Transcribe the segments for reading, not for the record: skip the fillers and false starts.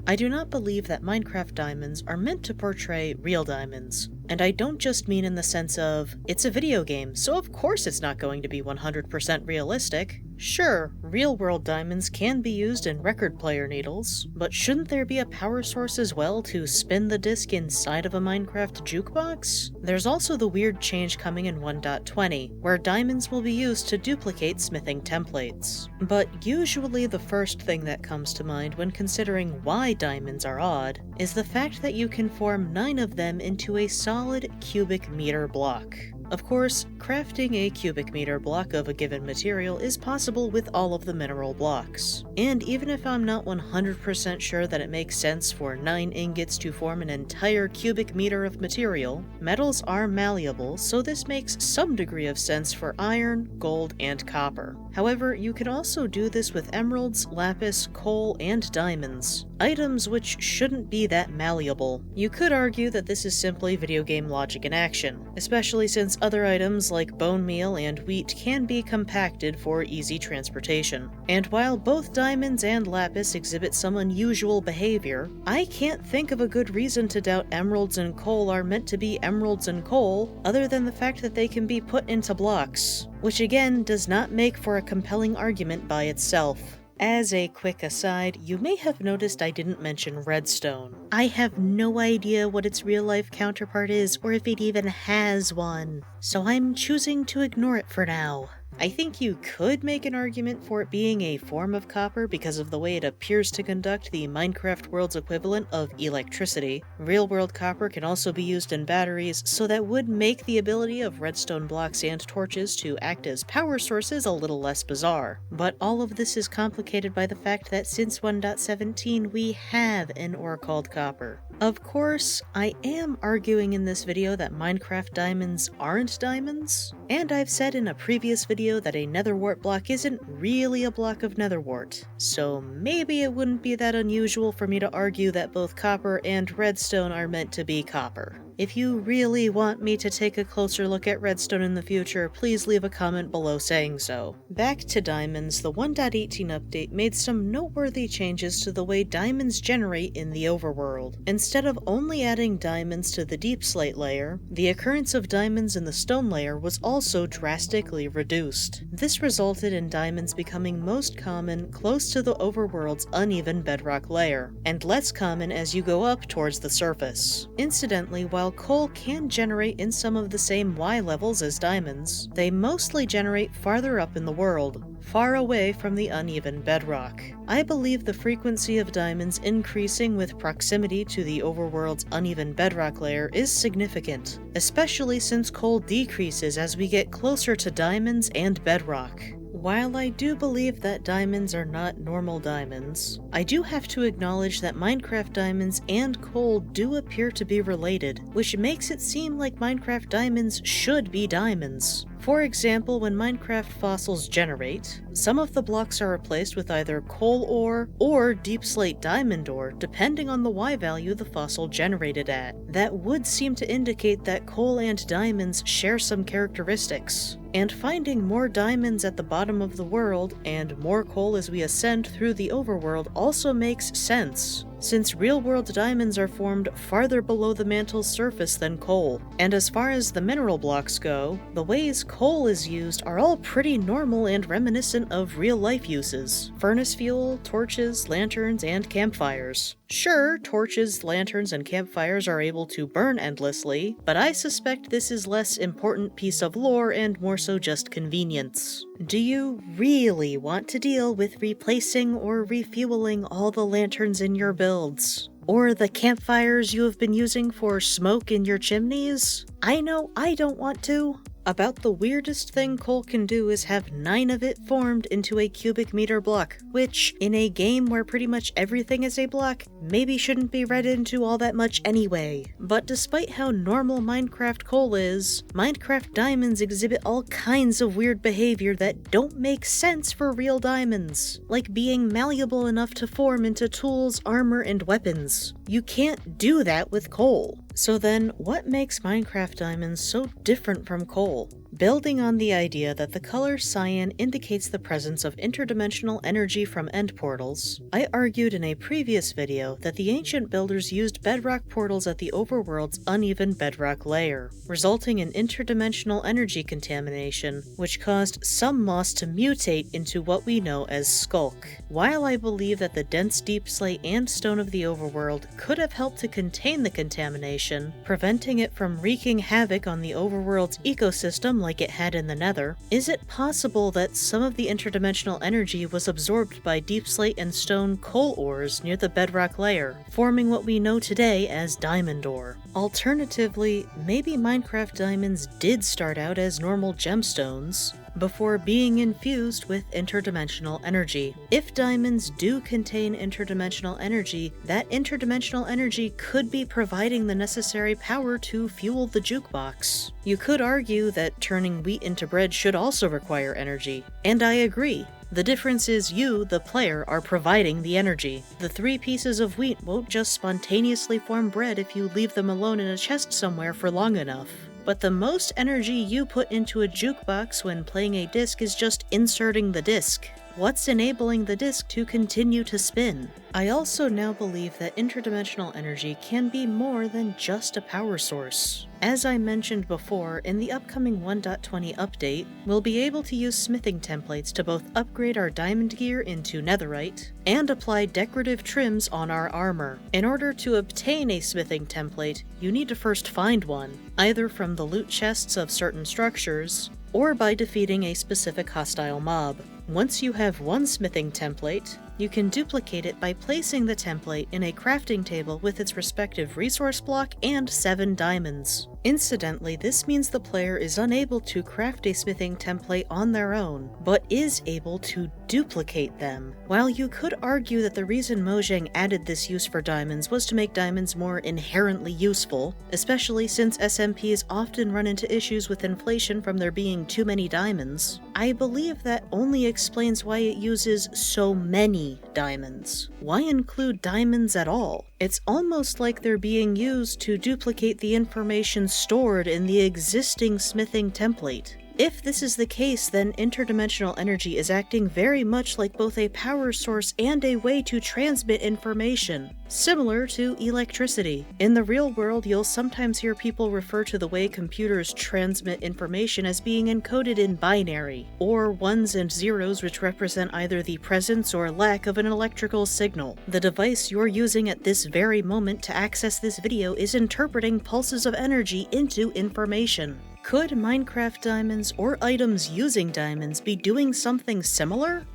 I do not believe that Minecraft diamonds are meant to portray real diamonds. And I don't just mean in the sense of, it's a video game, so of course it's not going to be 100% realistic. Sure, real-world diamonds can be used in record player needles, but shouldn't there be a power source as well to spin the disc inside of a Minecraft jukebox? There's also the weird change coming in 1.20, where diamonds will be used to duplicate smithing templates. But usually the first thing that comes to mind when considering why diamonds are odd is the fact that you can form 9 of them into a solid cubic meter block. Of course, crafting a cubic meter block of a given material is possible with all of the mineral blocks. And even if I'm not 100% sure that it makes sense for 9 ingots to form an entire cubic meter of material, metals are malleable, so this makes some degree of sense for iron, gold, and copper. However, you can also do this with emeralds, lapis, coal, and diamonds, items which shouldn't be that malleable. You could argue that this is simply video game logic in action, especially since other items like bone meal and wheat can be compacted for easy transportation. And while both diamonds and lapis exhibit some unusual behavior, I can't think of a good reason to doubt emeralds and coal are meant to be emeralds and coal, other than the fact that they can be put into blocks, which again does not make for a compelling argument by itself. As a quick aside, you may have noticed I didn't mention redstone. I have no idea what its real-life counterpart is or if it even has one, so I'm choosing to ignore it for now. I think you could make an argument for it being a form of copper because of the way it appears to conduct the Minecraft world's equivalent of electricity. Real-world copper can also be used in batteries, so that would make the ability of redstone blocks and torches to act as power sources a little less bizarre. But all of this is complicated by the fact that since 1.17 we have an ore called copper. Of course, I am arguing in this video that Minecraft diamonds aren't diamonds, and I've said in a previous video that a nether wart block isn't really a block of nether wart, so maybe it wouldn't be that unusual for me to argue that both copper and redstone are meant to be copper. If you really want me to take a closer look at redstone in the future, please leave a comment below saying so. Back to diamonds, the 1.18 update made some noteworthy changes to the way diamonds generate in the overworld. Instead of only adding diamonds to the deep slate layer, the occurrence of diamonds in the stone layer was also drastically reduced. This resulted in diamonds becoming most common close to the overworld's uneven bedrock layer, and less common as you go up towards the surface. Incidentally, while coal can generate in some of the same Y levels as diamonds, they mostly generate farther up in the world, far away from the uneven bedrock. I believe the frequency of diamonds increasing with proximity to the overworld's uneven bedrock layer is significant, especially since coal decreases as we get closer to diamonds and bedrock. While I do believe that diamonds are not normal diamonds, I do have to acknowledge that Minecraft diamonds and coal do appear to be related, which makes it seem like Minecraft diamonds should be diamonds. For example, when Minecraft fossils generate, some of the blocks are replaced with either coal ore or deep slate diamond ore, depending on the Y value the fossil generated at. That would seem to indicate that coal and diamonds share some characteristics. And finding more diamonds at the bottom of the world and more coal as we ascend through the overworld also makes sense, since real-world diamonds are formed farther below the mantle's surface than coal. And as far as the mineral blocks go, the ways coal is used are all pretty normal and reminiscent of real-life uses. Furnace fuel, torches, lanterns, and campfires. Sure, torches, lanterns, and campfires are able to burn endlessly, but I suspect this is less important piece of lore and more so just convenience. Do you really want to deal with replacing or refueling all the lanterns in your builds? Or the campfires you have been using for smoke in your chimneys? I know I don't want to. About the weirdest thing coal can do is have 9 of it formed into a cubic meter block, which, in a game where pretty much everything is a block, maybe shouldn't be read into all that much anyway. But despite how normal Minecraft coal is, Minecraft diamonds exhibit all kinds of weird behavior that don't make sense for real diamonds, like being malleable enough to form into tools, armor, and weapons. You can't do that with coal. So then, what makes Minecraft diamonds so different from coal? Building on the idea that the color cyan indicates the presence of interdimensional energy from end portals, I argued in a previous video that the ancient builders used bedrock portals at the overworld's uneven bedrock layer, resulting in interdimensional energy contamination, which caused some moss to mutate into what we know as skulk. While I believe that the dense deep slate and stone of the overworld could have helped to contain the contamination, preventing it from wreaking havoc on the overworld's ecosystem like it had in the Nether, is it possible that some of the interdimensional energy was absorbed by deep slate and stone coal ores near the bedrock layer, forming what we know today as diamond ore? Alternatively, maybe Minecraft diamonds did start out as normal gemstones before being infused with interdimensional energy. If diamonds do contain interdimensional energy, that interdimensional energy could be providing the necessary power to fuel the jukebox. You could argue that turning wheat into bread should also require energy, and I agree. The difference is you, the player, are providing the energy. The 3 pieces of wheat won't just spontaneously form bread if you leave them alone in a chest somewhere for long enough. But the most energy you put into a jukebox when playing a disc is just inserting the disc. What's enabling the disc to continue to spin? I also now believe that interdimensional energy can be more than just a power source. As I mentioned before, in the upcoming 1.20 update, we'll be able to use smithing templates to both upgrade our diamond gear into netherite and apply decorative trims on our armor. In order to obtain a smithing template, you need to first find one, either from the loot chests of certain structures, or by defeating a specific hostile mob. Once you have one smithing template, you can duplicate it by placing the template in a crafting table with its respective resource block and 7 diamonds. Incidentally, this means the player is unable to craft a smithing template on their own, but is able to duplicate them. While you could argue that the reason Mojang added this use for diamonds was to make diamonds more inherently useful, especially since SMPs often run into issues with inflation from there being too many diamonds, I believe that only explains why it uses so many diamonds. Why include diamonds at all? It's almost like they're being used to duplicate the information stored in the existing smithing template. If this is the case, then interdimensional energy is acting very much like both a power source and a way to transmit information, similar to electricity. In the real world, you'll sometimes hear people refer to the way computers transmit information as being encoded in binary, or ones and zeros, which represent either the presence or lack of an electrical signal. The device you're using at this very moment to access this video is interpreting pulses of energy into information. Could Minecraft diamonds or items using diamonds be doing something similar?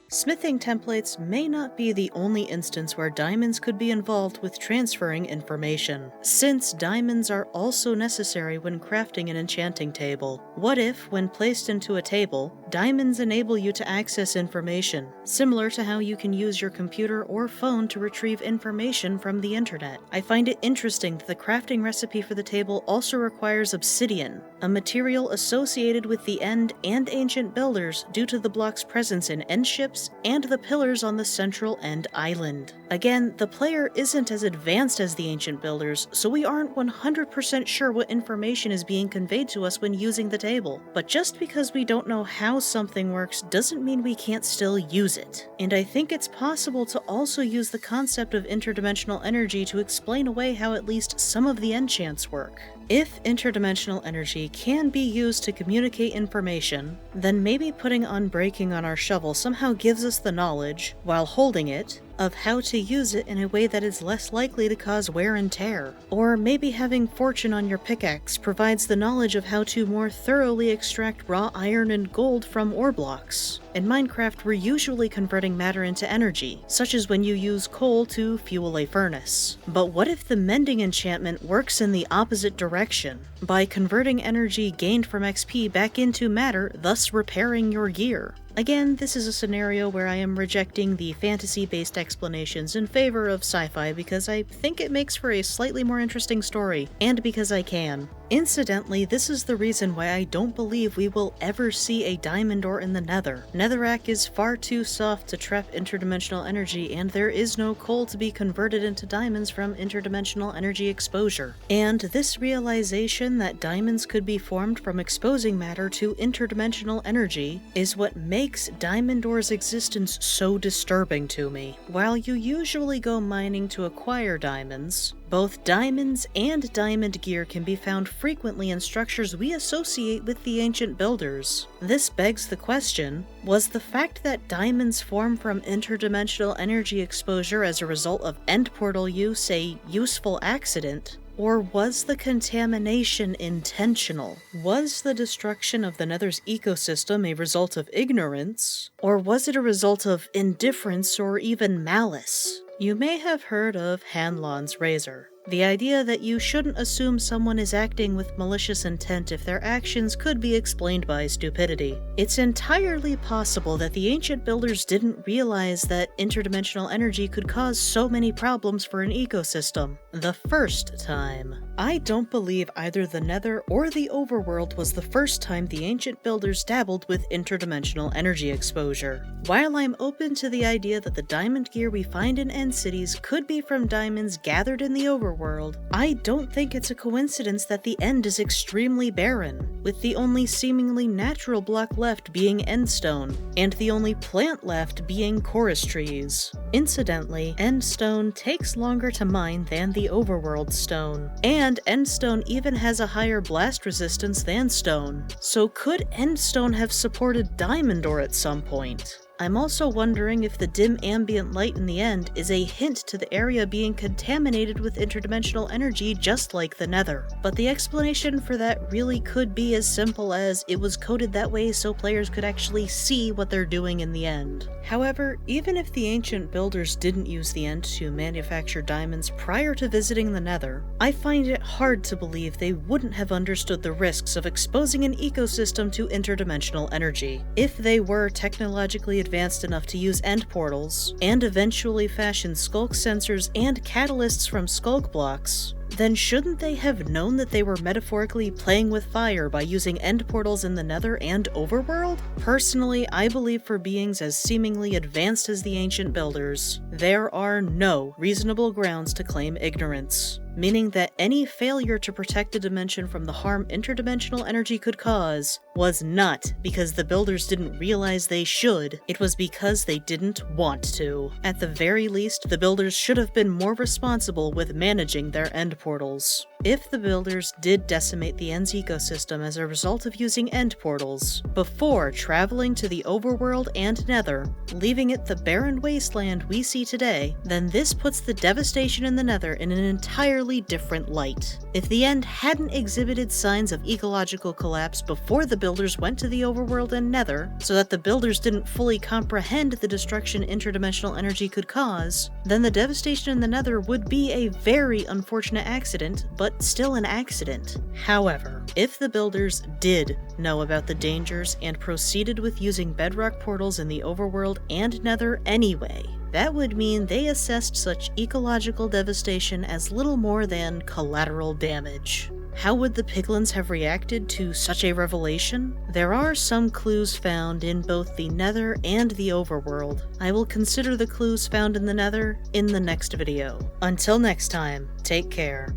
Smithing templates may not be the only instance where diamonds could be involved with transferring information, since diamonds are also necessary when crafting an enchanting table. What if, when placed into a table, diamonds enable you to access information, similar to how you can use your computer or phone to retrieve information from the internet? I find it interesting that the crafting recipe for the table also requires obsidian, a material associated with the End and Ancient builders due to the block's presence in end ships and the pillars on the central End island. Again, the player isn't as advanced as the Ancient builders, so we aren't 100% sure what information is being conveyed to us when using the table. But just because we don't know how something works doesn't mean we can't still use it. And I think it's possible to also use the concept of interdimensional energy to explain away how at least some of the enchants work. If interdimensional energy can be used to communicate information, then maybe putting unbreaking on our shovel somehow gives us the knowledge, while holding it, of how to use it in a way that is less likely to cause wear and tear. Or maybe having fortune on your pickaxe provides the knowledge of how to more thoroughly extract raw iron and gold from ore blocks. In Minecraft, we're usually converting matter into energy, such as when you use coal to fuel a furnace. But what if the mending enchantment works in the opposite direction, by converting energy gained from XP back into matter, thus repairing your gear? Again, this is a scenario where I am rejecting the fantasy-based explanations in favor of sci-fi because I think it makes for a slightly more interesting story, and because I can. Incidentally, this is the reason why I don't believe we will ever see a diamond ore in the Nether. Netherrack is far too soft to trap interdimensional energy, and there is no coal to be converted into diamonds from interdimensional energy exposure. And this realization that diamonds could be formed from exposing matter to interdimensional energy is what makes diamond ore's existence so disturbing to me. While you usually go mining to acquire diamonds, both diamonds and diamond gear can be found frequently in structures we associate with the ancient builders. This begs the question, was the fact that diamonds form from interdimensional energy exposure as a result of end portal use a useful accident? Or was the contamination intentional? Was the destruction of the Nether's ecosystem a result of ignorance? Or was it a result of indifference or even malice? You may have heard of Hanlon's razor. The idea that you shouldn't assume someone is acting with malicious intent if their actions could be explained by stupidity. It's entirely possible that the ancient builders didn't realize that interdimensional energy could cause so many problems for an ecosystem the first time. I don't believe either the Nether or the Overworld was the first time the ancient builders dabbled with interdimensional energy exposure. While I'm open to the idea that the diamond gear we find in end cities could be from diamonds gathered in the Overworld, I don't think it's a coincidence that the end is extremely barren, with the only seemingly natural block left being endstone, and the only plant left being chorus trees. Incidentally, endstone takes longer to mine than the Overworld stone, and endstone even has a higher blast resistance than stone. So could endstone have supported diamond ore at some point? I'm also wondering if the dim ambient light in the end is a hint to the area being contaminated with interdimensional energy just like the Nether. But the explanation for that really could be as simple as it was coded that way so players could actually see what they're doing in the end. However, even if the ancient builders didn't use the end to manufacture diamonds prior to visiting the Nether, I find it hard to believe they wouldn't have understood the risks of exposing an ecosystem to interdimensional energy. If they were technologically advanced enough to use end portals, and eventually fashion skulk sensors and catalysts from skulk blocks, then shouldn't they have known that they were metaphorically playing with fire by using end portals in the Nether and Overworld? Personally, I believe for beings as seemingly advanced as the ancient builders, there are no reasonable grounds to claim ignorance. Meaning that any failure to protect a dimension from the harm interdimensional energy could cause was not because the builders didn't realize they should, it was because they didn't want to. At the very least, the builders should have been more responsible with managing their end portals. If the builders did decimate the End's ecosystem as a result of using end portals, before traveling to the Overworld and Nether, leaving it the barren wasteland we see today, then this puts the devastation in the Nether in an entirely different light. If the End hadn't exhibited signs of ecological collapse before the builders went to the Overworld and Nether, so that the builders didn't fully comprehend the destruction interdimensional energy could cause, then the devastation in the Nether would be a very unfortunate accident, but still an accident. However, if the builders did know about the dangers and proceeded with using bedrock portals in the Overworld and Nether anyway, that would mean they assessed such ecological devastation as little more than collateral damage. How would the piglins have reacted to such a revelation? There are some clues found in both the Nether and the Overworld. I will consider the clues found in the Nether in the next video. Until next time, take care.